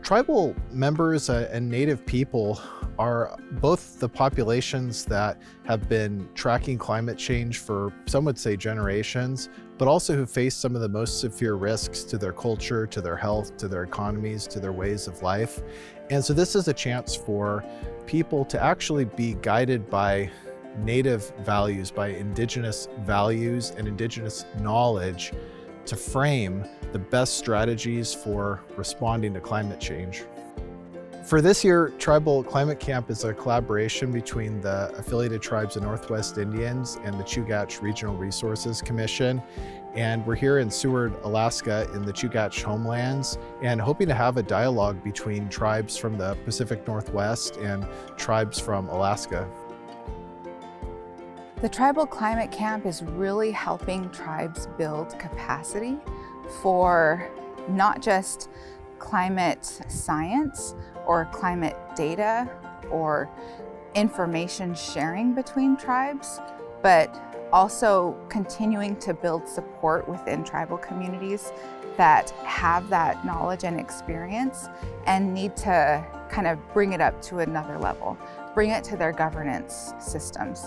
Tribal members and Native people are both the populations that have been tracking climate change for, some would say, generations, but also who face some of the most severe risks to their culture, to their health, to their economies, to their ways of life. And so this is a chance for people to actually be guided by Native values, by Indigenous values and Indigenous knowledge to frame the best strategies for responding to climate change. For this year, Tribal Climate Camp is a collaboration between the affiliated tribes of Northwest Indians and the Chugach Regional Resources Commission. And we're here in Seward, Alaska in the Chugach homelands and hoping to have a dialogue between tribes from the Pacific Northwest and tribes from Alaska. The Tribal Climate Camp is really helping tribes build capacity for not just climate science or climate data or information sharing between tribes, but also continuing to build support within tribal communities that have that knowledge and experience and need to kind of bring it up to another level, bring it to their governance systems.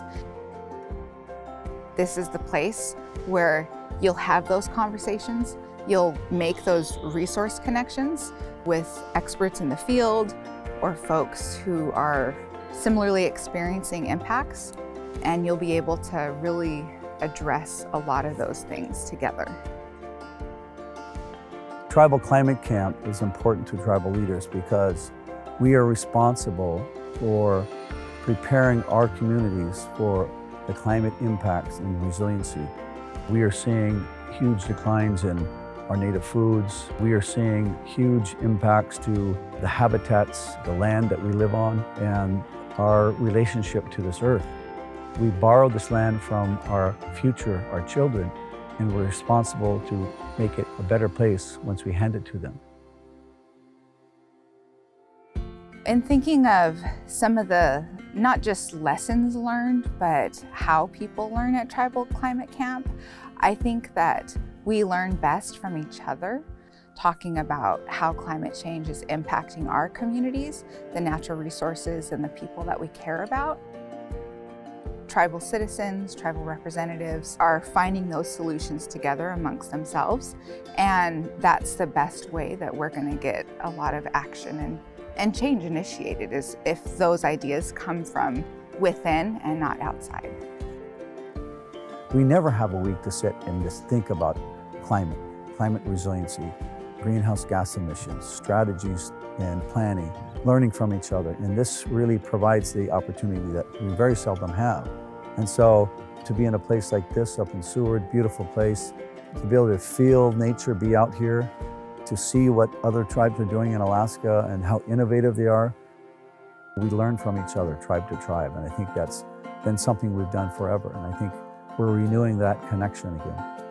This is the place where you'll have those conversations, you'll make those resource connections with experts in the field or folks who are similarly experiencing impacts, and you'll be able to really address a lot of those things together. Tribal Climate Camp is important to tribal leaders because we are responsible for preparing our communities for the climate impacts and resiliency. We are seeing huge declines in our native foods. We are seeing huge impacts to the habitats, the land that we live on, and our relationship to this earth. We borrow this land from our future, our children, and we're responsible to make it a better place once we hand it to them. In thinking of some of the, not just lessons learned, but how people learn at Tribal Climate Camp, I think that we learn best from each other, talking about how climate change is impacting our communities, the natural resources and the people that we care about. Tribal citizens, tribal representatives are finding those solutions together amongst themselves, and that's the best way that we're going to get a lot of action and change initiated, is if those ideas come from within and not outside. We never have a week to sit and just think about climate resiliency, greenhouse gas emissions, strategies and planning, learning from each other. And this really provides the opportunity that we very seldom have. And so to be in a place like this up in Seward, beautiful place, to be able to feel nature, be out here, to see what other tribes are doing in Alaska and how innovative they are. We learn from each other, tribe to tribe, and I think that's been something we've done forever, and I think we're renewing that connection again.